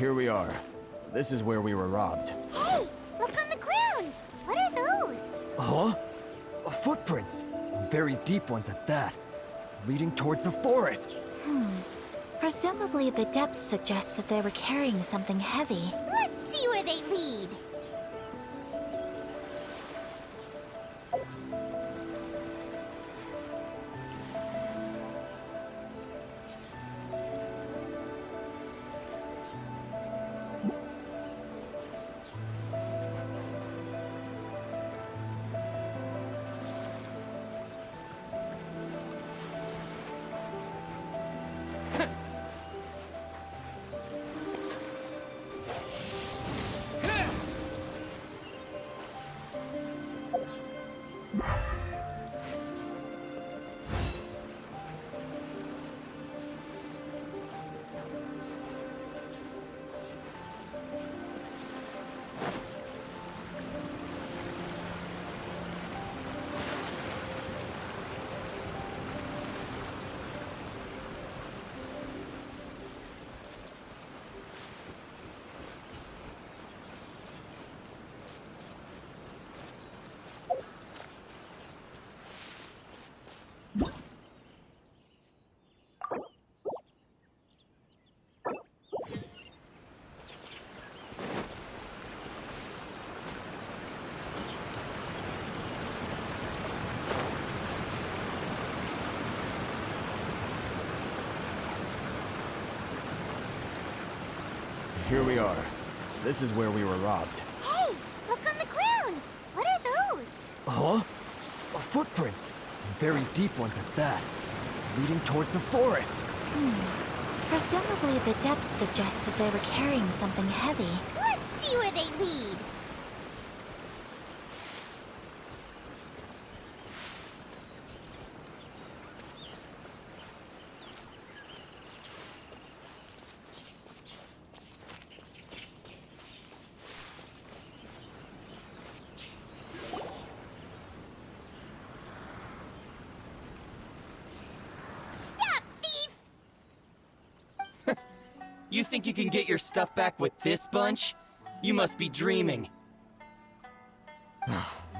Here we are. This is where we were robbed. Hey, look on the ground! What are those? Huh? Footprints. Very deep ones at that. Leading towards the forest. Presumably the depth suggests that they were carrying something heavy. Let's see where they lead. Here we are. This is where we were robbed. Hey, look on the ground! What are those? Huh? Footprints. Very deep ones at that. Leading towards the forest. Presumably the depth suggests that they were carrying something heavy. Let's see where they lead. Stop, thief! You think you can get your stuff back with this bunch? You must be dreaming.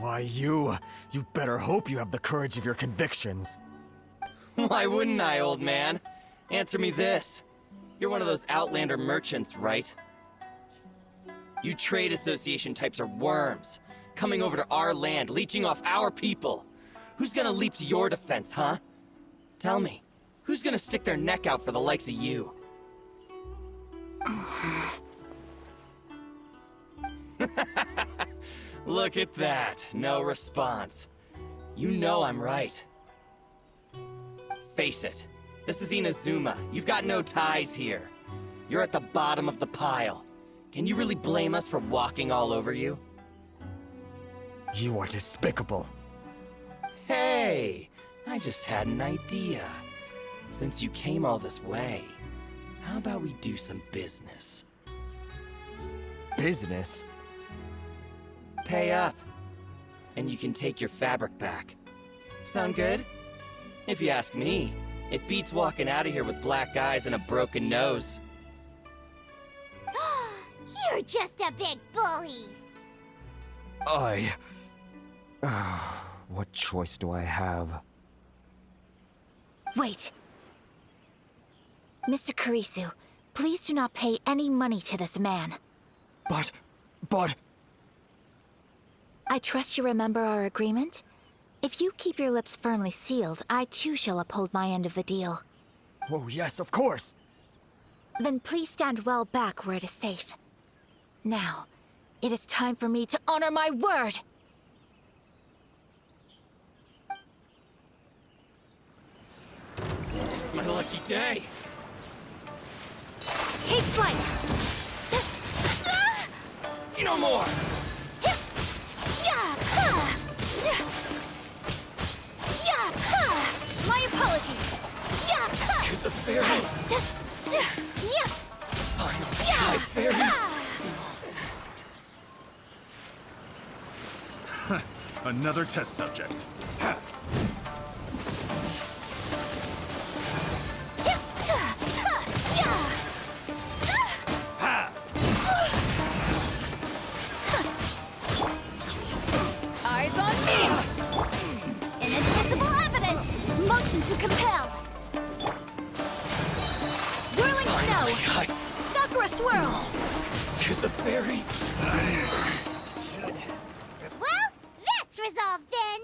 Why, you better hope you have the courage of your convictions. Why wouldn't I, old man? Answer me this. You're one of those Outlander merchants, right? You trade association types are worms, coming over to our land, leeching off our people. Who's gonna leap to your defense, huh? Tell me, who's gonna stick their neck out for the likes of you? Look at that, no response. You know I'm right. Face it, this is Inazuma. You've got no ties here. You're at the bottom of the pile. Can you really blame us for walking all over you? You are despicable. Hey, I just had an idea. Since you came all this way, how about we do some business? Business? Pay up, and you can take your fabric back. Sound good? If you ask me, it beats walking out of here with black eyes and a broken nose. You're just a big bully! What choice do I have? Wait! Mr. Kurisu, please do not pay any money to this man. But... I trust you remember our agreement? If you keep your lips firmly sealed, I too shall uphold my end of the deal. Oh yes, of course! Then please stand well back where it is safe. Now, it is time for me to honor my word! It's my lucky day. Take flight! No more! My apologies! To the fairy! Final try, fairy! Another test subject. Action to compel! Whirling Finally, snow! Sakura swirl! to the ferry. Well, that's resolved then.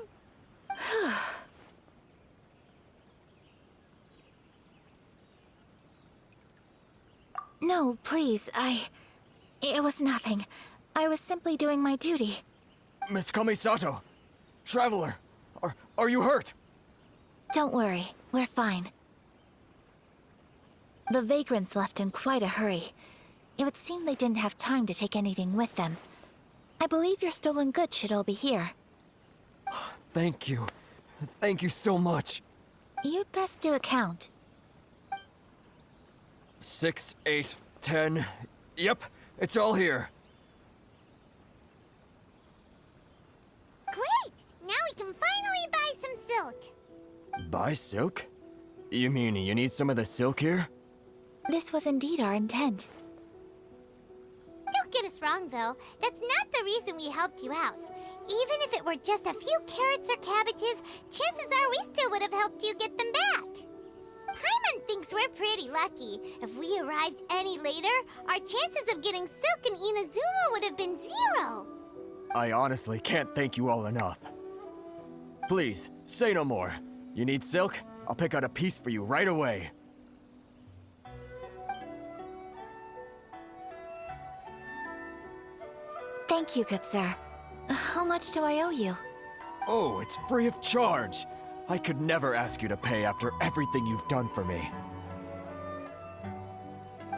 No, please, It was nothing. I was simply doing my duty. Miss Kamisato! Traveler! Are you hurt? Don't worry, we're fine. The vagrants left in quite a hurry. It would seem they didn't have time to take anything with them. I believe your stolen goods should all be here. Thank you. Thank you so much. You'd best do a count. 6, 8, 10. Yep, it's all here. Great! Now we can finally buy some silk. Buy silk? You mean you need some of the silk here? This was indeed our intent. Don't get us wrong, though. That's not the reason we helped you out. Even if it were just a few carrots or cabbages, chances are we still would have helped you get them back. Paimon thinks we're pretty lucky. If we arrived any later, our chances of getting silk in Inazuma would have been 0. I honestly can't thank you all enough. Please, say no more. You need silk? I'll pick out a piece for you right away. Thank you, good sir. How much do I owe you? Oh, it's free of charge. I could never ask you to pay after everything you've done for me.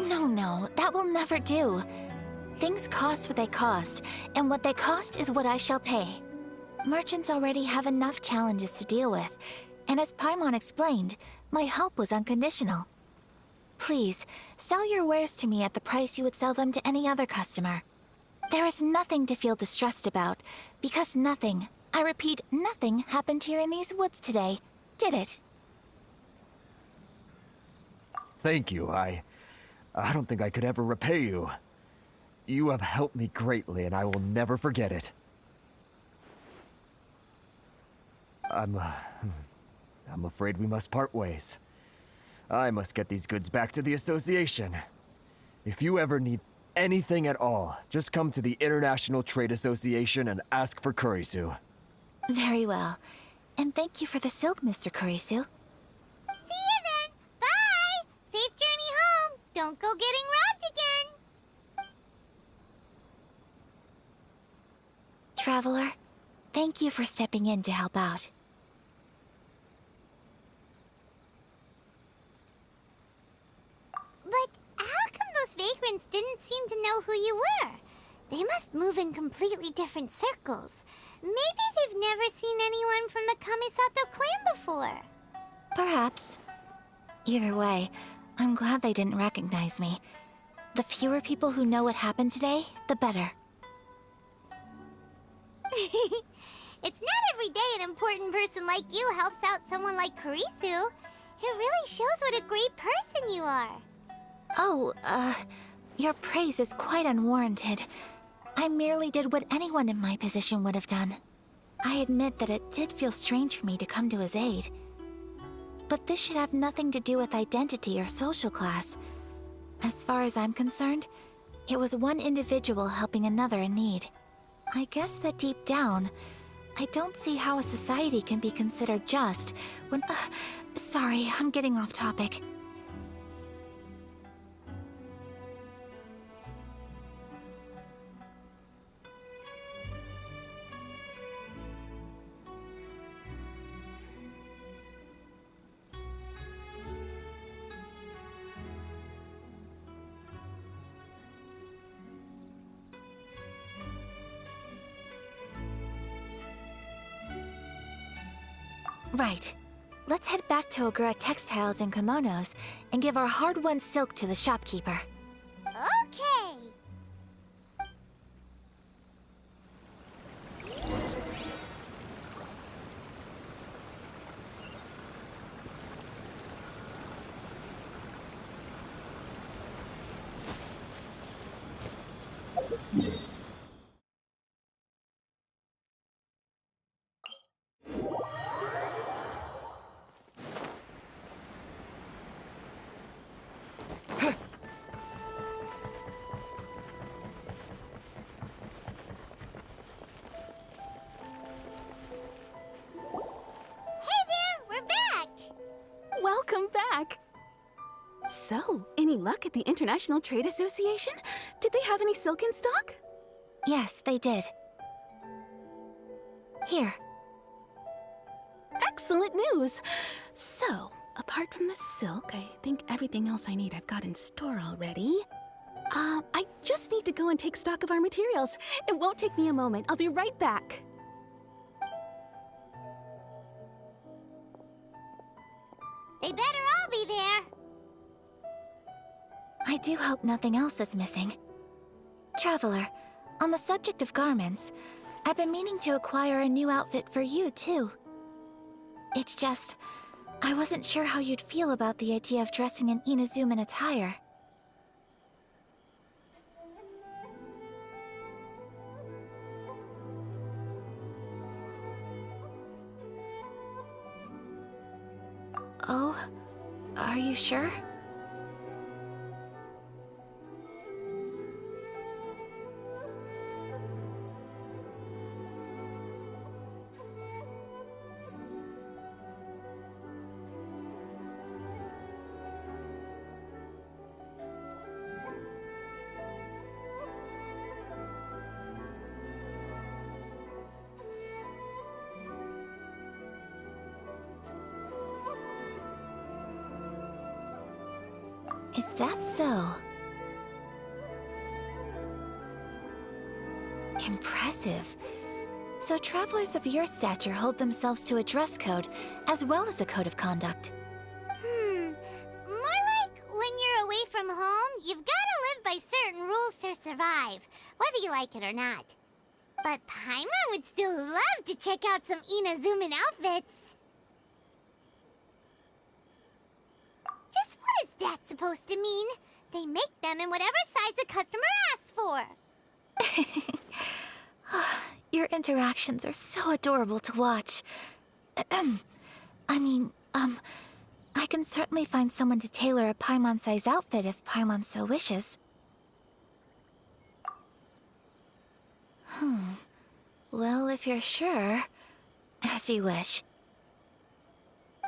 No, that will never do. Things cost what they cost, and what they cost is what I shall pay. Merchants already have enough challenges to deal with, and as Paimon explained, my help was unconditional. Please, sell your wares to me at the price you would sell them to any other customer. There is nothing to feel distressed about, because nothing, I repeat, nothing happened here in these woods today, did it? Thank you. I don't think I could ever repay you. You have helped me greatly, and I will never forget it. I'm afraid we must part ways. I must get these goods back to the Association. If you ever need anything at all, just come to the International Trade Association and ask for Kurisu. Very well. And thank you for the silk, Mr. Kurisu. See you then! Bye! Safe journey home! Don't go getting robbed again! Traveler, thank you for stepping in to help out. But how come those vagrants didn't seem to know who you were? They must move in completely different circles. Maybe they've never seen anyone from the Kamisato clan before. Perhaps. Either way, I'm glad they didn't recognize me. The fewer people who know what happened today, the better. It's not every day an important person like you helps out someone like Kurisu. It really shows what a great person you are. Oh, your praise is quite unwarranted. I merely did what anyone in my position would have done. I admit that it did feel strange for me to come to his aid. But this should have nothing to do with identity or social class. As far as I'm concerned, it was one individual helping another in need. I guess that deep down, I don't see how a society can be considered just when... sorry, I'm getting off topic. Right. Let's head back to Ogura Textiles and Kimonos and give our hard-won silk to the shopkeeper. Okay. So, any luck at the International Trade Association? Did they have any silk in stock? Yes, they did. Here. Excellent news! So, apart from the silk, I think everything else I need I've got in store already. I just need to go and take stock of our materials. It won't take me a moment. I'll be right back. They better all be there. I do hope nothing else is missing. Traveler, on the subject of garments, I've been meaning to acquire a new outfit for you, too. It's just, I wasn't sure how you'd feel about the idea of dressing in Inazuman attire. Oh, are you sure? Is that so? Impressive. So travelers of your stature hold themselves to a dress code, as well as a code of conduct. More like when you're away from home, you've gotta live by certain rules to survive, whether you like it or not. But Paimon would still love to check out some Inazuman outfits. Just what is that supposed to mean? They make them in whatever size the customer asks for. Your interactions are so adorable to watch. I can certainly find someone to tailor a Paimon-size outfit if Paimon so wishes. Well, if you're sure, as you wish.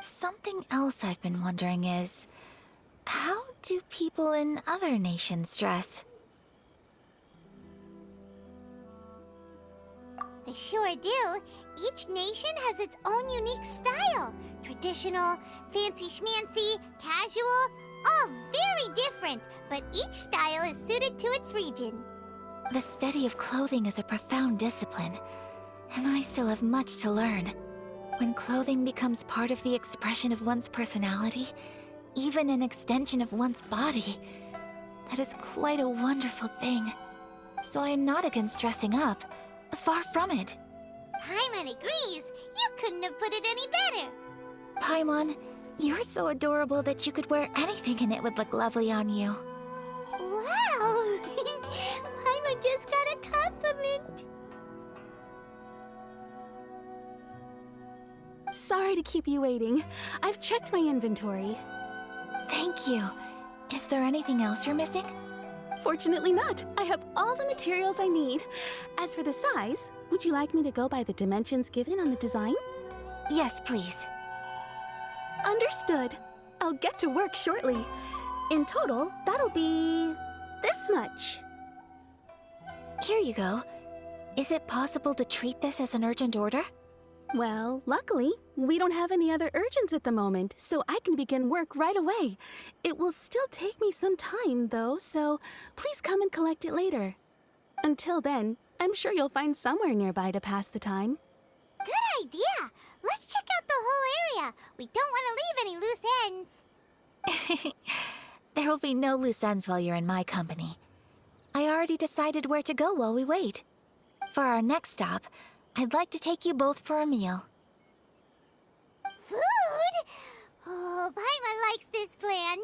Something else I've been wondering is, how do people in other nations dress? They sure do. Each nation has its own unique style. Traditional, fancy schmancy, casual, all very different, but each style is suited to its region. The study of clothing is a profound discipline, and I still have much to learn. When clothing becomes part of the expression of one's personality, even an extension of one's body, that is quite a wonderful thing. So I am not against dressing up. Far from it. Paimon agrees. You couldn't have put it any better. Paimon, you're so adorable that you could wear anything and it would look lovely on you. Wow! Paimon just got a compliment. Sorry to keep you waiting. I've checked my inventory. Thank you. Is there anything else you're missing? Fortunately not. I have all the materials I need. As for the size, would you like me to go by the dimensions given on the design? Yes, please. Understood. I'll get to work shortly. In total, that'll be this much. Here you go. Is it possible to treat this as an urgent order? Well, luckily, we don't have any other urgents at the moment, so I can begin work right away. It will still take me some time, though, so please come and collect it later. Until then, I'm sure you'll find somewhere nearby to pass the time. Good idea. Let's check out the whole area. We don't want to leave any loose ends. There will be no loose ends while you're in my company. I already decided where to go while we wait. For our next stop, I'd like to take you both for a meal. Food? Oh, Paimon likes this plan.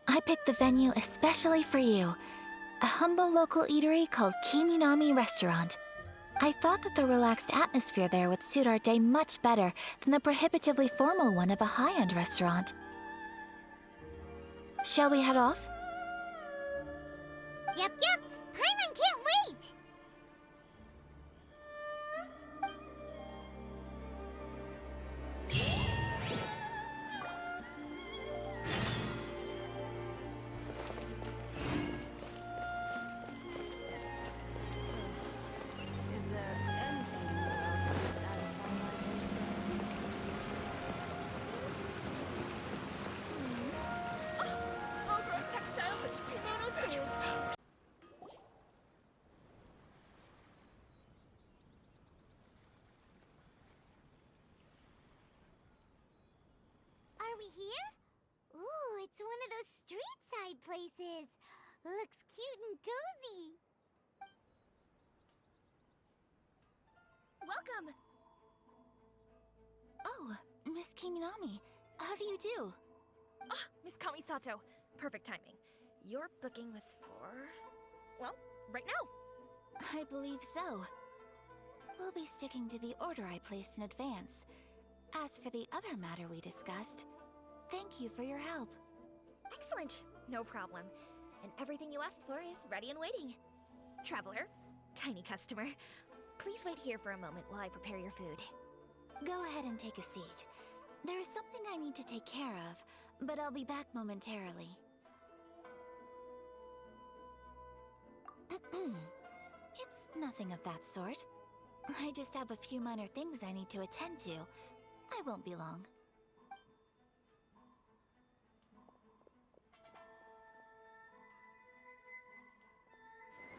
I picked the venue especially for you. A humble local eatery called Kiminami Restaurant. I thought that the relaxed atmosphere there would suit our day much better than the prohibitively formal one of a high-end restaurant. Shall we head off? Yep. Paimon can't wait! Is there anything in the world that will satisfy my taste Are we here? Ooh, it's one of those street side places. Looks cute and cozy. Welcome! Oh, Miss Kiminami, how do you do? Ah, Miss Kamisato. Perfect timing. Your booking was for... well, right now. I believe so. We'll be sticking to the order I placed in advance. As for the other matter we discussed, thank you for your help. Excellent. No problem. And everything you asked for is ready and waiting. Traveler, tiny customer, please wait here for a moment while I prepare your food. Go ahead and take a seat. There is something I need to take care of, but I'll be back momentarily. It's nothing of that sort. I just have a few minor things I need to attend to. I won't be long.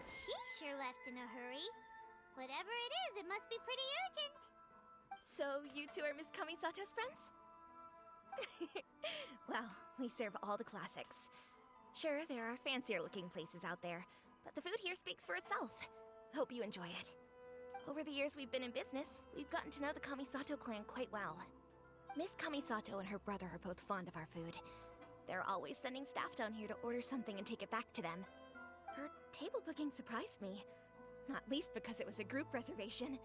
She sure left in a hurry. Whatever it is, it must be pretty urgent. So, you two are Miss Kamisato's friends? Well, we serve all the classics. Sure, there are fancier looking places out there, but the food here speaks for itself. Hope you enjoy it. Over the years we've been in business, we've gotten to know the Kamisato clan quite well. Miss Kamisato and her brother are both fond of our food. They're always sending staff down here to order something and take it back to them. Her table booking surprised me, not least because it was a group reservation.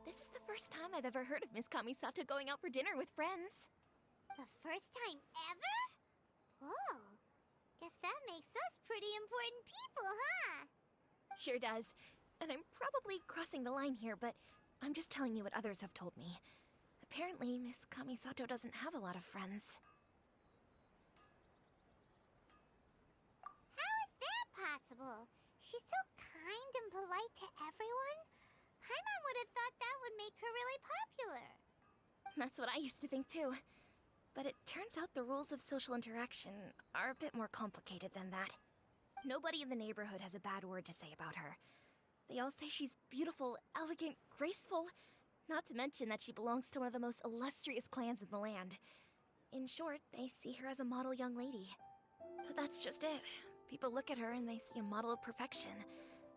This is the first time I've ever heard of Miss Kamisato going out for dinner with friends. The first time ever? Oh, guess that makes us pretty important people, huh? Sure does. And I'm probably crossing the line here, but I'm just telling you what others have told me. Apparently, Miss Kamisato doesn't have a lot of friends. How is that possible? She's so kind and polite to everyone. Paimon would have thought that would make her really popular. That's what I used to think too. But it turns out the rules of social interaction are a bit more complicated than that. Nobody in the neighborhood has a bad word to say about her. They all say she's beautiful, elegant, graceful, not to mention that she belongs to one of the most illustrious clans in the land. In short, they see her as a model young lady. But that's just it. People look at her and they see a model of perfection,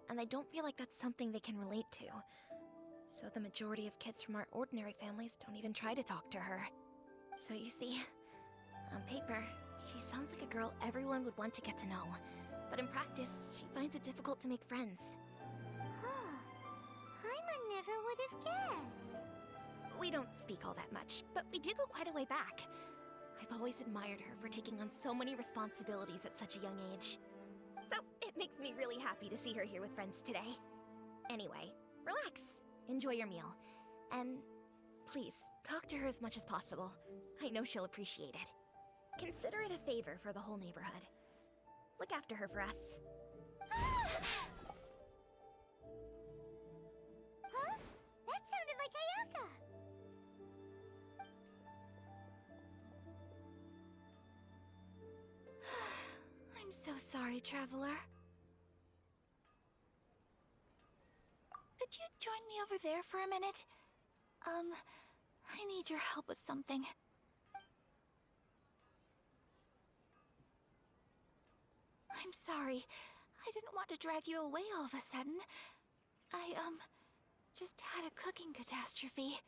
and they don't feel like that's something they can relate to. So the majority of kids from our ordinary families don't even try to talk to her. So you see, on paper, she sounds like a girl everyone would want to get to know. But in practice, she finds it difficult to make friends. Huh. Paimon never would have guessed. We don't speak all that much, but we do go quite a way back. I've always admired her for taking on so many responsibilities at such a young age. So it makes me really happy to see her here with friends today. Anyway, relax, enjoy your meal, and please, talk to her as much as possible. I know she'll appreciate it. Consider it a favor for the whole neighborhood. Look after her for us. Huh? That sounded like Ayaka. I'm so sorry, Traveler. Could you join me over there for a minute? I need your help with something. I'm sorry. I didn't want to drag you away all of a sudden. I, just had a cooking catastrophe.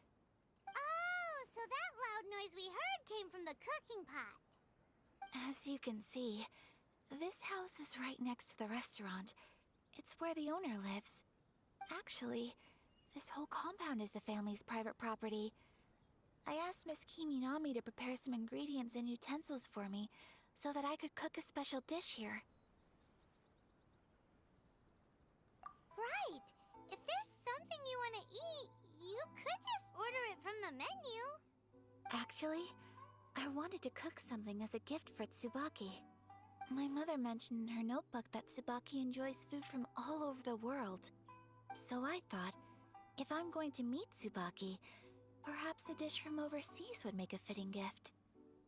Oh, so that loud noise we heard came from the cooking pot. As you can see, this house is right next to the restaurant. It's where the owner lives. Actually, this whole compound is the family's private property. I asked Miss Kiminami to prepare some ingredients and utensils for me so that I could cook a special dish here. Right. If there's something you want to eat, you could just order it from the menu. Actually, I wanted to cook something as a gift for Tsubaki. My mother mentioned in her notebook that Tsubaki enjoys food from all over the world. So I thought, if I'm going to meet Tsubaki, perhaps a dish from overseas would make a fitting gift.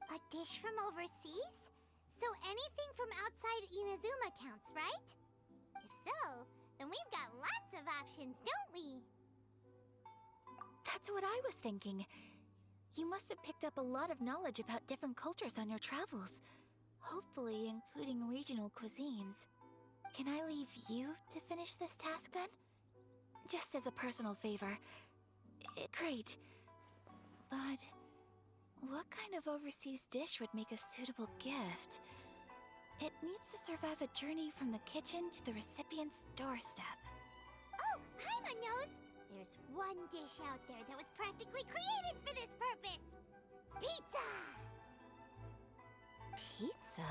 A dish from overseas? So anything from outside Inazuma counts, right? If so, then we've got lots of options, don't we? That's what I was thinking. You must have picked up a lot of knowledge about different cultures on your travels, hopefully including regional cuisines. Can I leave you to finish this task then? Just as a personal favor. Great. But what kind of overseas dish would make a suitable gift? It needs to survive a journey from the kitchen to the recipient's doorstep. Oh, Paimon knows! There's one dish out there that was practically created for this purpose! Pizza! Pizza?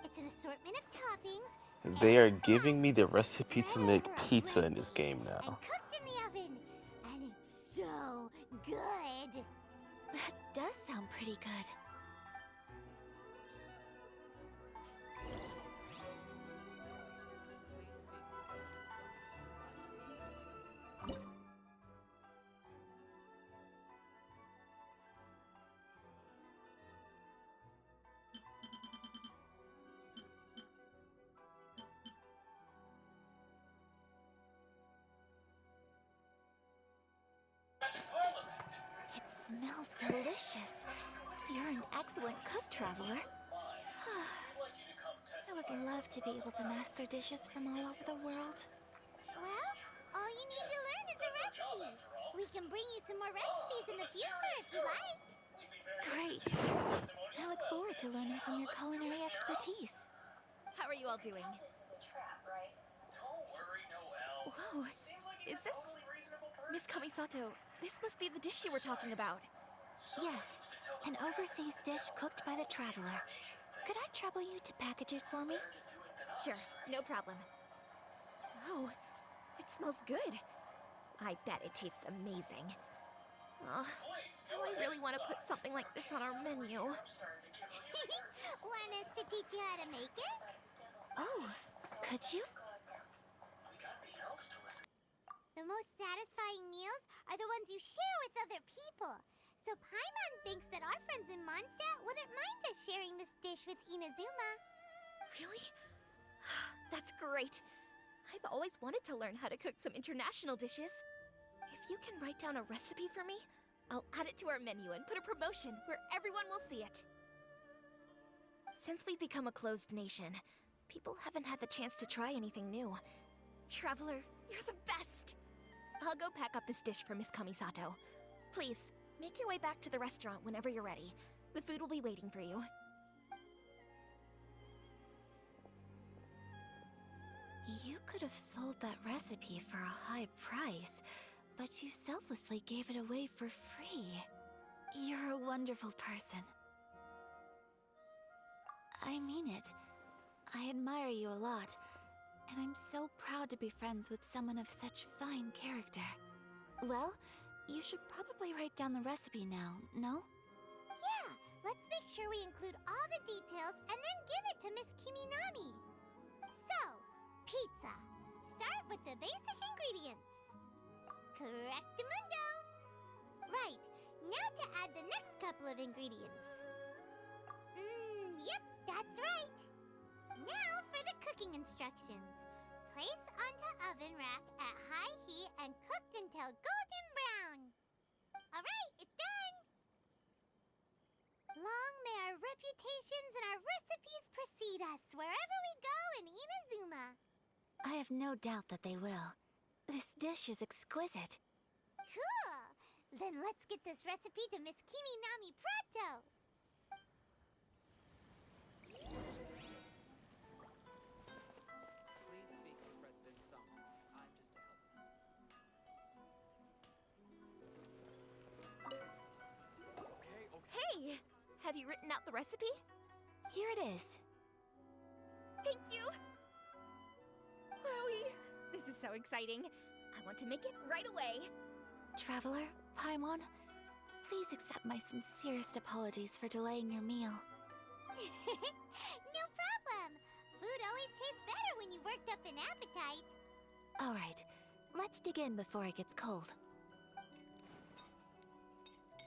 It's an assortment of toppings. They are and giving me the sauce recipe to spread make over a pizza bread in this base game and now. cooked in the oven. And it's so good! That does sound pretty good. It smells delicious. You're an excellent cook, Traveler. I would love to be able to master dishes from all over the world. Well, all you need to learn is a recipe. We can bring you some more recipes in the future if you like. Great. I look forward to learning from your culinary expertise. How are you all doing? Whoa, is this... Miss Kamisato, this must be the dish you were talking about. Yes, an overseas dish cooked by the Traveler. Could I trouble you to package it for me? Sure, no problem. Oh, it smells good. I bet it tastes amazing. Now I really want to put something like this on our menu. Want us to teach you how to make it? Oh, could you? The most satisfying meals are the ones you share with other people. So Paimon thinks that our friends in Mondstadt wouldn't mind us sharing this dish with Inazuma. Really? That's great. I've always wanted to learn how to cook some international dishes. If you can write down a recipe for me, I'll add it to our menu and put a promotion where everyone will see it. Since we've become a closed nation, people haven't had the chance to try anything new. Traveler, you're the best! I'll go pack up this dish for Miss Kamisato. Please, make your way back to the restaurant whenever you're ready. The food will be waiting for you. You could have sold that recipe for a high price, but you selflessly gave it away for free. You're a wonderful person. I mean it. I admire you a lot, and I'm so proud to be friends with someone of such fine character. Well, you should probably write down the recipe now, no? Yeah, let's make sure we include all the details and then give it to Miss Kiminami. So, pizza. Start with the basic ingredients. Correctamundo. Right, now to add the next couple of ingredients. Yep, that's right. Now for the cooking instructions. Place onto oven rack at high heat and cooked until golden brown. Alright, it's done! Long may our reputations and our recipes precede us wherever we go in Inazuma. I have no doubt that they will. This dish is exquisite. Cool! Then let's get this recipe to Miss Kiminami pronto! Please speak to President Song. I'm just a helper. Hey! Have you written out the recipe? Here it is. Thank you! Wowie! This This is so exciting. I want to make it right away. Traveler, Paimon, please accept my sincerest apologies for delaying your meal. No problem. Food always tastes better when you've worked up an appetite. All right, let's dig in before it gets cold.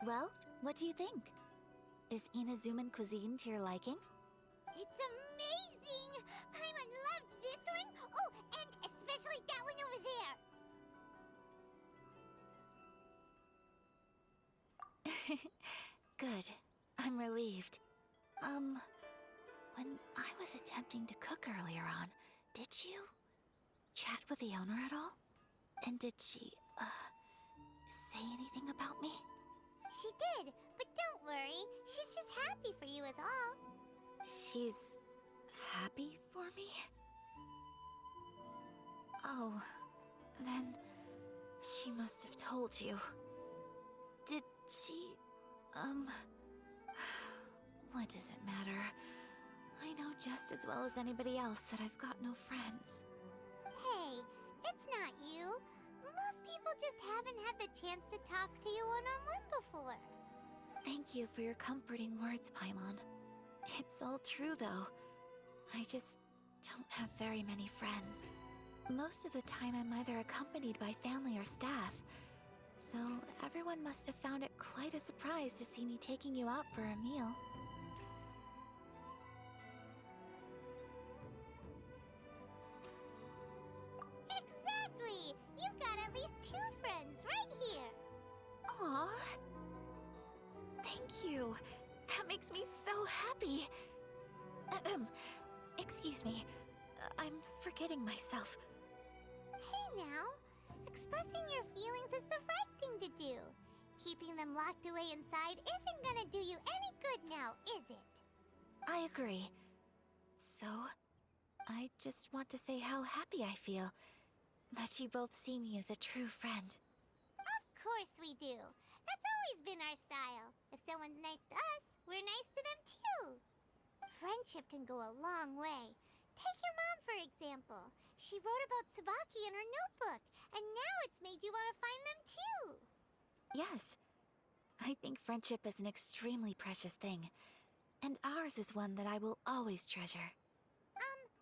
Well, what do you think? Is Inazuman cuisine to your liking? It's amazing! Paimon loved this one! Oh, and especially that one over there! Good. I'm relieved. When I was attempting to cook earlier on, did you chat with the owner at all? And did she, say anything about me? She did, but don't worry. She's just happy for you is all. She's happy for me? Oh, then she must have told you. Did she, what does it matter? I know just as well as anybody else that I've got no friends. Hey, it's not you. Most people just haven't had the chance to talk to you one-on-one before. Thank you for your comforting words, Paimon. It's all true, though. I just don't have very many friends. Most of the time I'm either accompanied by family or staff, so everyone must have found it quite a surprise to see me taking you out for a meal. Exactly! You've got at least 2 friends right here. Aww. Thank you. That makes me so happy. Excuse me. I'm forgetting myself. Hey now, expressing your feelings is the right thing to do. Keeping them locked away inside isn't gonna do you any good now, is it? I agree. So, I just want to say how happy I feel that you both see me as a true friend. Of course we do. That's always been our style. If someone's nice to us, we're nice to them too. Friendship can go a long way. Take your mom, for example. She wrote about Tsubaki in her notebook, and now it's made you want to find them too. Yes. I think friendship is an extremely precious thing. And ours is one that I will always treasure.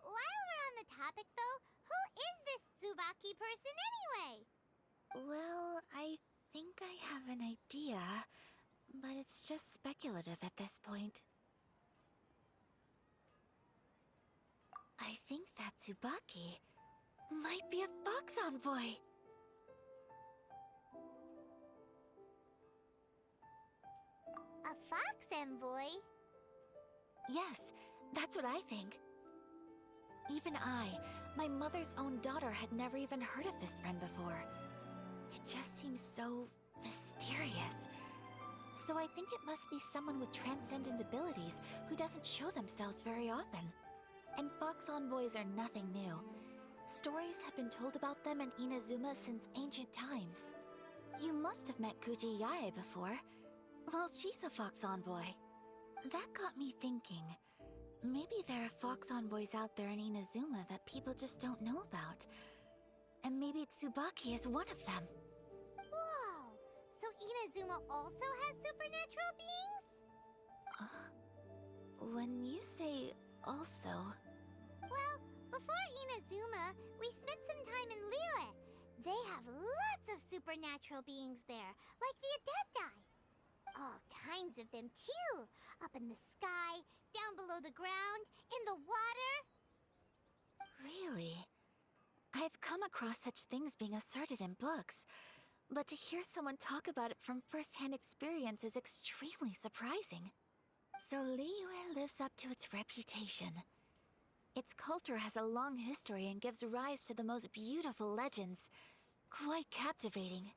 While we're on the topic though, who is this Tsubaki person anyway? Well, I think I have an idea, but it's just speculative at this point. I think that Tsubaki might be a fox envoy. A fox envoy? Yes, that's what I think. Even I, my mother's own daughter, had never even heard of this friend before. It just seems so mysterious. So I think it must be someone with transcendent abilities who doesn't show themselves very often. And fox envoys are nothing new. Stories have been told about them in Inazuma since ancient times. You must have met Kuji Yae before. Well, she's a fox envoy. That got me thinking. Maybe there are fox envoys out there in Inazuma that people just don't know about. And maybe Tsubaki is one of them. Whoa! So Inazuma also has supernatural beings? When you say also... Well, before Inazuma, we spent some time in Liyue. They have lots of supernatural beings there, like the Adepti. All kinds of them, too. Up in the sky, down below the ground, in the water. Really? I've come across such things being asserted in books, but to hear someone talk about it from first-hand experience is extremely surprising. So Liyue lives up to its reputation. Its culture has a long history and gives rise to the most beautiful legends. Quite captivating.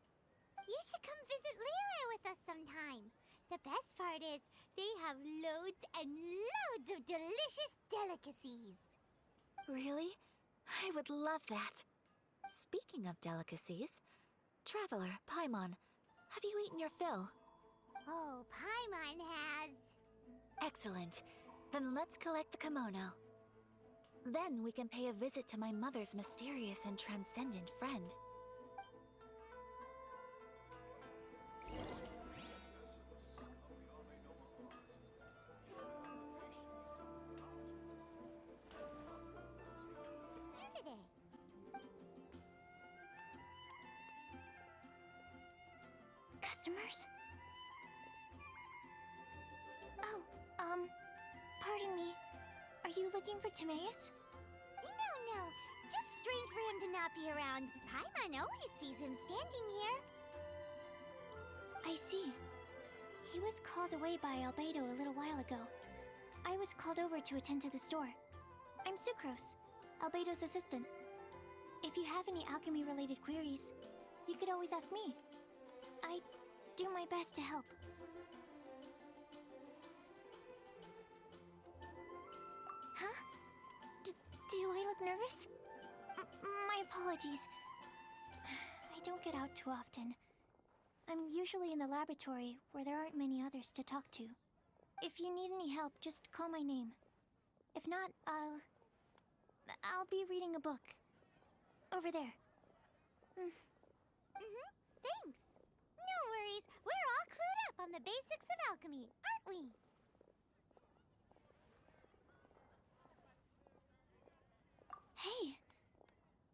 You should come visit Liyue with us sometime. The best part is, they have loads and loads of delicious delicacies. Really? I would love that. Speaking of delicacies, Traveler, Paimon, have you eaten your fill? Oh, Paimon has. Excellent. Then let's collect the kimono. Then we can pay a visit to my mother's mysterious and transcendent friend. Where are they? Customers? Oh, pardon me. Are you looking for Timaeus? No. Just strange for him to not be around. Paimon always sees him standing here. I see. He was called away by Albedo a little while ago. I was called over to attend to the store. I'm Sucrose, Albedo's assistant. If you have any alchemy-related queries, you could always ask me. I do my best to help. Huh? Do I look nervous? My apologies. I don't get out too often. I'm usually in the laboratory where there aren't many others to talk to. If you need any help, just call my name. If not, I'll be reading a book. Over there. Thanks. No worries. We're all clued up on the basics of alchemy, aren't we? Hey,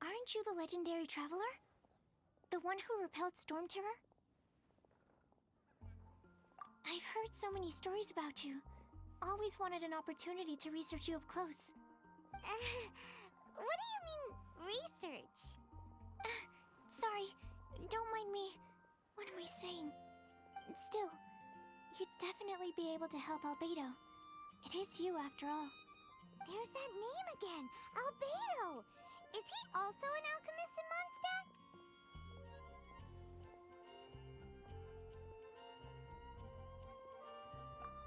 aren't you the legendary traveler? The one who repelled Storm Terror? I've heard so many stories about you. Always wanted an opportunity to research you up close. What do you mean, research? Sorry, don't mind me. What am I saying? Still, you'd definitely be able to help Albedo. It is you, after all. There's that name again, Albedo! Is he also an alchemist in Mondstadt?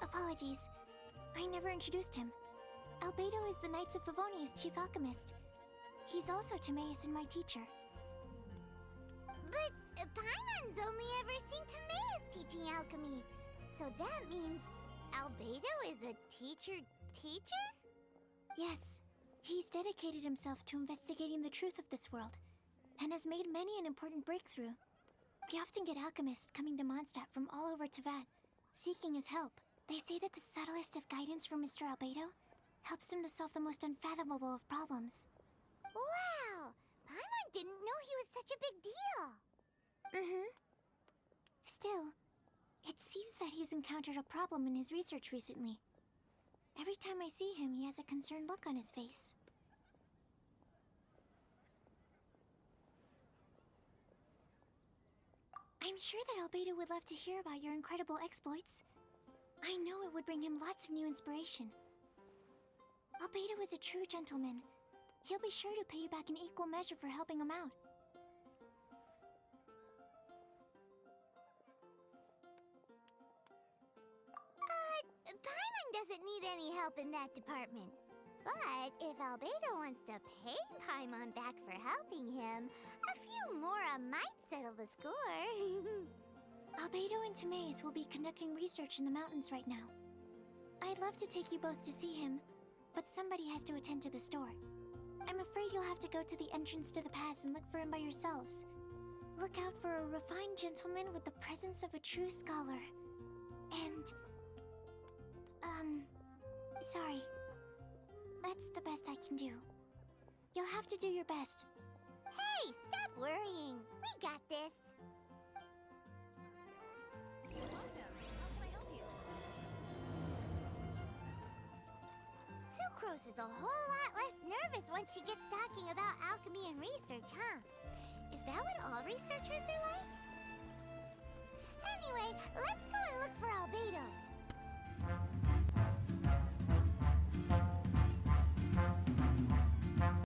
Apologies. I never introduced him. Albedo is the Knights of Favonia's chief alchemist. He's also Timaeus and my teacher. But Paimon's only ever seen Timaeus teaching alchemy. So that means Albedo is a teacher? Yes. He's dedicated himself to investigating the truth of this world, and has made many an important breakthrough. We often get alchemists coming to Mondstadt from all over Teyvat, seeking his help. They say that the subtlest of guidance from Mr. Albedo helps him to solve the most unfathomable of problems. Wow! Paimon didn't know he was such a big deal! Still, it seems that he's encountered a problem in his research recently. Every time I see him, he has a concerned look on his face. I'm sure that Albedo would love to hear about your incredible exploits. I know it would bring him lots of new inspiration. Albedo is a true gentleman. He'll be sure to pay you back in equal measure for helping him out. Paimon doesn't need any help in that department. But if Albedo wants to pay Paimon back for helping him, a few more might settle the score. Albedo and Timaeus will be conducting research in the mountains right now. I'd love to take you both to see him, but somebody has to attend to the store. I'm afraid you'll have to go to the entrance to the pass and look for him by yourselves. Look out for a refined gentleman with the presence of a true scholar. And... sorry. That's the best I can do. You'll have to do your best. Hey, stop worrying. We got this. Sucrose is a whole lot less nervous once she gets talking about alchemy and research, huh? Is that what all researchers are like? Anyway, let's go and look for Albedo.